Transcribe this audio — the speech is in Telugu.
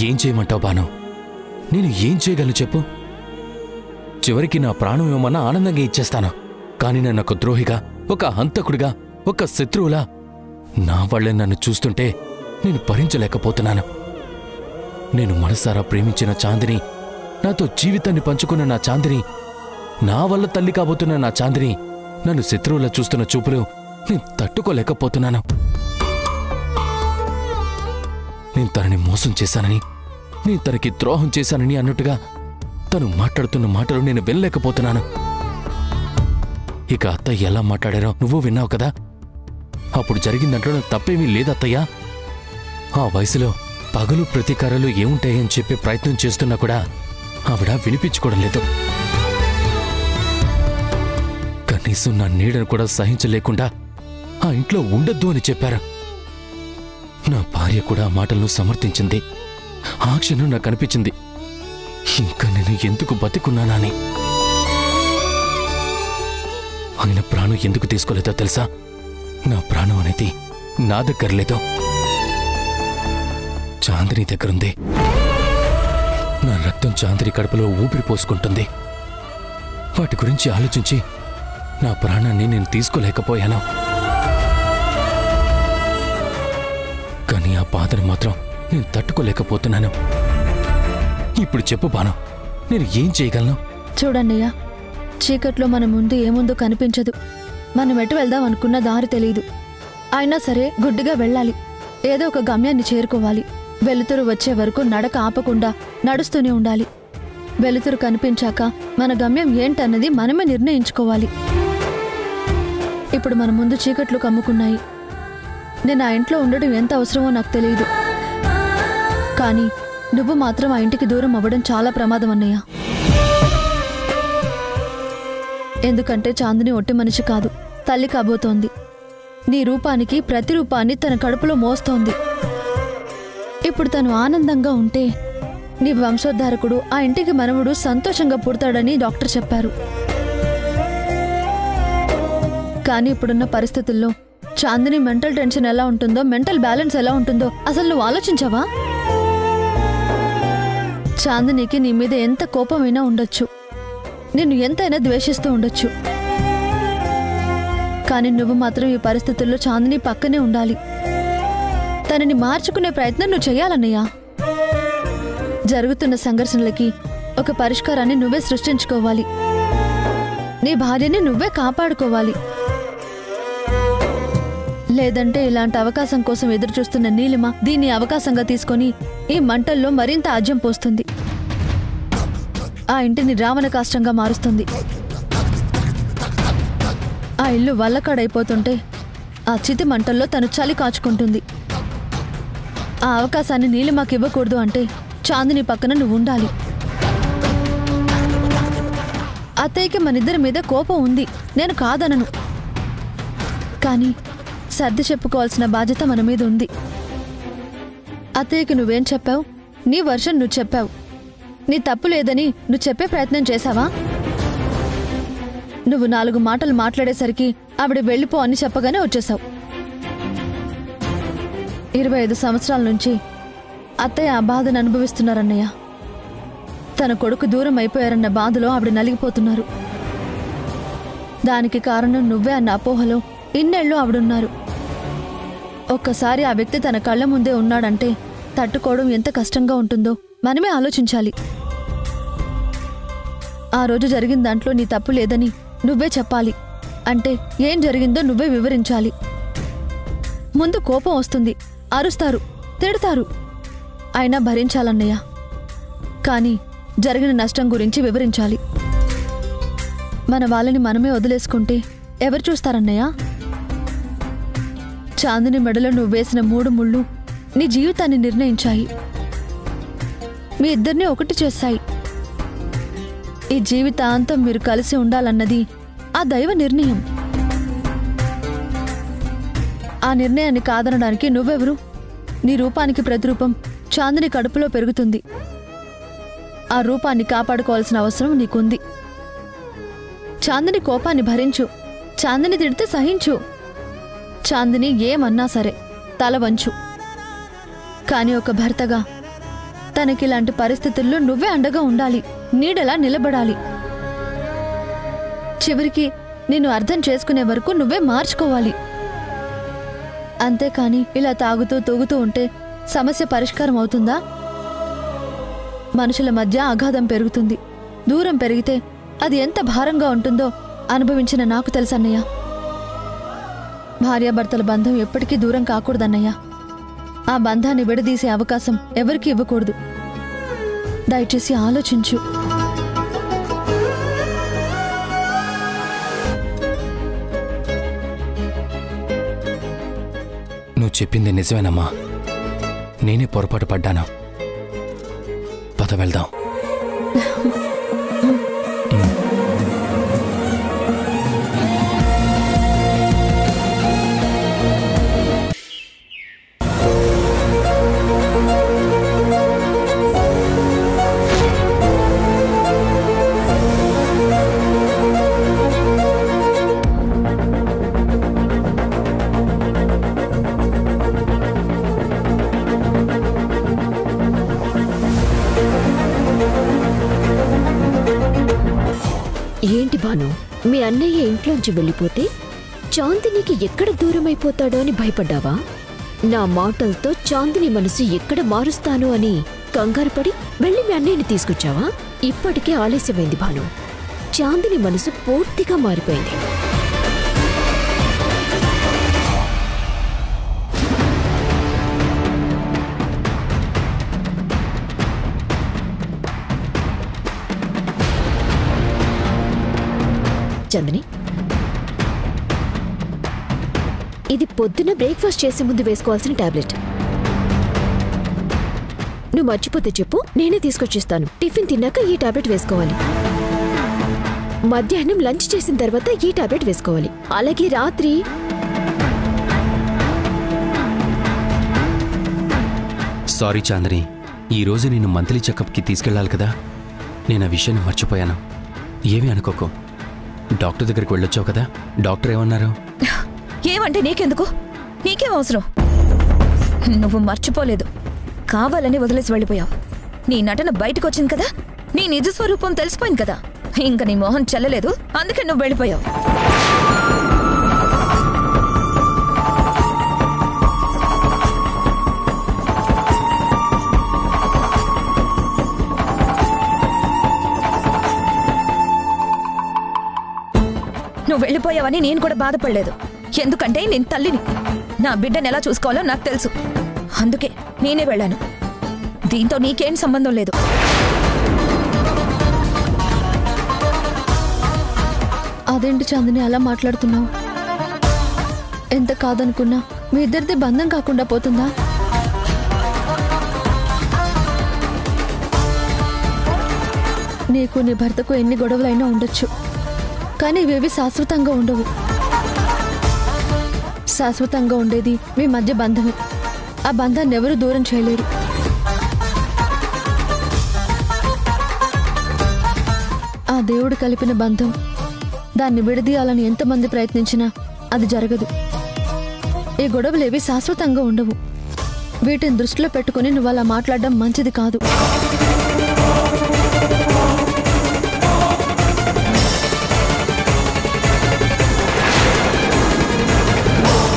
ఏం చేయమంటావు బాను? నేను ఏం చేయగలను చెప్పు? చివరికి నా ప్రాణం ఏమన్నా ఆనందంగా ఇచ్చేస్తాను. కానీ నన్ను ఒక ద్రోహిగా, ఒక హంతకుడిగా, ఒక శత్రువులా నా వాళ్ళే నన్ను చూస్తుంటే నేను భరించలేకపోతున్నాను. నేను మనసారా ప్రేమించిన చాందిని, నాతో జీవితాన్ని పంచుకున్న నా చాందిని, నా వల్ల తల్లి కాబోతున్న నా చాందిని నన్ను శత్రువులా చూస్తున్న చూపులు నేను తట్టుకోలేకపోతున్నాను. నేను తనని మోసం చేశానని, నేను తనకి ద్రోహం చేశానని అన్నట్టుగా తను మాట్లాడుతున్న మాటలు నేను వినలేకపోతున్నాను. ఇక అత్తయ్య ఎలా మాట్లాడారో నువ్వు విన్నావు కదా. అప్పుడు జరిగిందంట్లో నాకు తప్పేమీ లేదత్తయ్యా. ఆ వయసులో పగలు ప్రతీకారాలు ఏముంటాయని చెప్పే ప్రయత్నం చేస్తున్నా కూడా ఆవిడ వినిపించుకోవడం లేదు. కనీసం నా నీడను కూడా సహించలేకుండా ఆ ఇంట్లో ఉండొద్దు అని చెప్పారు. నా భార్య కూడా ఆ మాటలను సమర్థించింది. ఆ క్షణం నాకు అనిపించింది, ఇంకా నేను ఎందుకు బతికున్నానని. ఆయన ప్రాణం ఎందుకు తీసుకోలేదో తెలుసా? నా ప్రాణం అనేది నా దగ్గర లేదు, చాందిని దగ్గరుంది. నా రక్తం చాందిని కడుపులో ఊపిరి పోసుకుంటుంది. వాటి గురించి ఆలోచించి నా ప్రాణాన్ని నేను తీసుకోలేకపోయాను. కానీ ఆ బాధను మాత్రం నేను తట్టుకోలేకపోతున్నాను. ఇప్పుడు చెప్పు బాను, నేను ఏం చేయగలను? చూడన్నయ్య, చీకట్లో మన ముందు ఏముందో కనిపించదు. మనం ఎటు వెళ్దాం అనుకున్న దారి తెలీదు. అయినా సరే గుడ్డిగా వెళ్ళాలి. ఏదో ఒక గమ్యాన్ని చేరుకోవాలి. వెలుతురు వచ్చే వరకు నడక ఆపకుండా నడుస్తూనే ఉండాలి. వెలుతురు కనిపించాక మన గమ్యం ఏంటన్నది మనమే నిర్ణయించుకోవాలి. ఇప్పుడు మన ముందు చీకట్లు కమ్ముకున్నాయి. నేను ఆ ఇంట్లో ఉండడం ఎంత అవసరమో నాకు తెలియదు. కానీ నువ్వు మాత్రం ఆ ఇంటికి దూరం అవ్వడం చాలా ప్రమాదం అన్నయ్య. ఎందుకంటే చాందిని ఒట్టి మనిషి కాదు, తల్లి కాబోతోంది. నీ రూపానికి ప్రతిరూపాన్ని తన కడుపులో మోస్తోంది. ఇప్పుడు తను ఆనందంగా ఉంటే నీ వంశోద్ధారకుడు, ఆ ఇంటికి మనవడు సంతోషంగా పుడతాడని డాక్టర్ చెప్పారు. కానీ ఇప్పుడున్న పరిస్థితుల్లో చాందిని మెంటల్ టెన్షన్ ఎలా ఉంటుందో, మెంటల్ బ్యాలెన్స్ ఎలా ఉంటుందో అసలు నువ్వు ఆలోచించావా? చాందినికి నీ మీద ఎంత కోపమైనా ఉండొచ్చు, నిన్ను ఎంతైనా ద్వేషిస్తూ ఉండొచ్చు. కానీ నువ్వు మాత్రం ఈ పరిస్థితుల్లో చాందిని పక్కనే ఉండాలి. తనని మార్చుకునే ప్రయత్నం నువ్వు చెయ్యాలన్నయ్యా. జరుగుతున్న సంఘర్షణలకి ఒక పరిష్కారాన్ని నువ్వే సృష్టించుకోవాలి. నీ భార్యని నువ్వే కాపాడుకోవాలి. లేదంటే ఇలాంటి అవకాశం కోసం ఎదురుచూస్తున్న నీలిమ దీన్ని అవకాశంగా తీసుకొని ఈ మంటల్లో మరింత ఆజ్యం పోస్తుంది. ఆ ఇంటిని రావణ కాష్టంగా మారుస్తుంది. ఆ ఇల్లు వల్లకాడైపోతుంటే ఆ చితి మంటల్లో తను చలి కాచుకుంటుంది. ఆ అవకాశాన్ని నీలిమకి ఇవ్వకూడదు అంటే చాందిని పక్కన నువ్వు ఉండాలి. అత్తయ్యకి మనిద్దరి మీద కోపం ఉంది, నేను కాదనను. కానీ సర్ది చెప్పుకోవాల్సిన బాధ్యత మన మీద ఉంది. అత్తయ్యకి నువ్వేం చెప్పావు? నీ వర్షన్ నువ్వు చెప్పావు. నీ తప్పు లేదని నువ్వు చెప్పే ప్రయత్నం చేశావా? నువ్వు 4 మాటలు మాట్లాడేసరికి ఆవిడ వెళ్ళిపో అని చెప్పగానే వచ్చేశావు. 25 సంవత్సరాల నుంచి అత్తయ్య ఆ బాధను అనుభవిస్తున్నారన్నయ్య. తన కొడుకు దూరం అయిపోయారన్న బాధలో ఆవిడ నలిగిపోతున్నారు. దానికి కారణం నువ్వే అన్న అపోహలో ఇన్నేళ్ళు ఆవిడున్నారు. ఒక్కసారి ఆ వ్యక్తి తన కళ్ళ ముందే ఉన్నాడంటే తట్టుకోవడం ఎంత కష్టంగా ఉంటుందో మనమే ఆలోచించాలి. ఆ రోజు జరిగిన దాంట్లో నీ తప్పు లేదని నువ్వే చెప్పాలి. అంటే ఏం జరిగిందో నువ్వే వివరించాలి. ముందు కోపం వస్తుంది, అరుస్తారు, తిడతారు, అయినా భరించాలన్నయ్య. కానీ జరిగిన నష్టం గురించి వివరించాలి. మన వాళ్ళని మనమే వదిలేసుకుంటే ఎవరు చూస్తారన్నయ్య? చాందిని మెడలో నువ్వు వేసిన 3 ముళ్ళు నీ జీవితాన్ని నిర్ణయించాయి. మీ ఇద్దరిని ఒకటి చేశాయి. ఈ జీవితాంతం మీరు కలిసి ఉండాలన్నది ఆ దైవ నిర్ణయం. ఆ నిర్ణయాన్ని కాదనడానికి నువ్వెవరు? నీ రూపానికి ప్రతిరూపం చాందిని కడుపులో పెరుగుతుంది. ఆ రూపాన్ని కాపాడుకోవాల్సిన అవసరం నీకుంది. చాందిని కోపాన్ని భరించు, చాందిని తిడితే సహించు, చాందిని ఏమన్నా సరే తల వంచు. కాని ఒక భర్తగా తనకి ఇలాంటి పరిస్థితుల్లో నువ్వే అండగా ఉండాలి, నీడలా నిలబడాలి. చివరికి నిన్ను అర్థం చేసుకునే వరకు నువ్వే మార్చుకోవాలి. అంతేకాని ఇలా తాగుతూ తూగుతూ ఉంటే సమస్య పరిష్కారం అవుతుందా? మనుషుల మధ్య అగాధం పెరుగుతుంది. దూరం పెరిగితే అది ఎంత భారంగా ఉంటుందో అనుభవించిన నాకు తెలుసన్నయ్య. భార్యాభర్తల బంధం ఎప్పటికీ దూరం కాకూడదన్నయ్య. ఆ బంధాన్ని విడదీసే అవకాశం ఎవరికీ ఇవ్వకూడదు. దయచేసి ఆలోచించు. నువ్వు చెప్పింది నిజమేనమ్మా. నేనే పొరపాటు పడ్డాను. పద వెళ్దాం. ఏంటి భాను, మీ అన్నయ్య ఇంట్లోంచి వెళ్ళిపోతే చాందినికి ఎక్కడ దూరమైపోతాడో అని భయపడ్డావా? నా మాటలతో చాందిని మనసు ఎక్కడ మారుస్తాను అని కంగారుపడి వెళ్ళి మీ అన్నయ్యని తీసుకొచ్చావా? ఇప్పటికే ఆలస్యమైంది భాను. చాందిని మనసు పూర్తిగా మారిపోయింది. చందని, ఇది పొద్దున బ్రేక్ఫాస్ట్ చేసే ముందు వేసుకోవాల్సిన టాబ్లెట్. నువ్వు మర్చిపోతే చెప్పు, నేనే తీసుకొచ్చిస్తాను. టిఫిన్ తిన్నాక ఈ టాబ్లెట్ వేసుకోవాలి. మధ్యాహ్నం లంచ్ చేసిన తర్వాత ఈ టాబ్లెట్ వేసుకోవాలి. అలాగే రాత్రి సారీ చాందిని, ఈరోజు నేను మంత్లీ చెకప్కి తీసుకెళ్ళాలి కదా. నేను ఆ విషయాన్ని మర్చిపోయాను. ఏమీ అనుకోకు. డాక్టర్ దగ్గరికి వెళ్ళొచ్చావు కదా, డాక్టర్ ఏమన్నారు? ఏమంటే నీకెందుకు? నీకేం అవసరం? నువ్వు మర్చిపోలేదు, కావాలని వదిలేసి వెళ్ళిపోయావు. నీ నటన బయటకు వచ్చింది కదా, నీ నిజ స్వరూపం తెలిసిపోయింది కదా. ఇంకా నీ మొహం చెల్లలేదు, అందుకే నువ్వు వెళ్ళిపోయావు. నువ్వు వెళ్ళిపోయావని నేను కూడా బాధపడలేదు. ఎందుకంటే నేను తల్లిని, నా బిడ్డను ఎలా చూసుకోవాలో నాకు తెలుసు. అందుకే నేనే వెళ్ళాను. దీంతో నీకేం సంబంధం లేదు. అదేంటి చాందిని అలా మాట్లాడుతున్నావు? ఎంత కాదనుకున్నా మీ ఇద్దరిది బంధం కాకుండా పోతుందా? నీకు నీ భర్తకు ఎన్ని గొడవలైనా ఉండొచ్చు, కానీ ఇవేవి శాశ్వతంగా ఉండవు. శాశ్వతంగా ఉండేది మీ మధ్య బంధమే. ఆ బంధాన్ని ఎవరూ దూరం చేయలేరు. ఆ దేవుడు కలిపిన బంధం, దాన్ని విడదీయాలని ఎంతమంది ప్రయత్నించినా అది జరగదు. ఈ గొడవలేవి శాశ్వతంగా ఉండవు. వీటిని దృష్టిలో పెట్టుకుని నువ్వు అలా మాట్లాడడం మంచిది కాదు.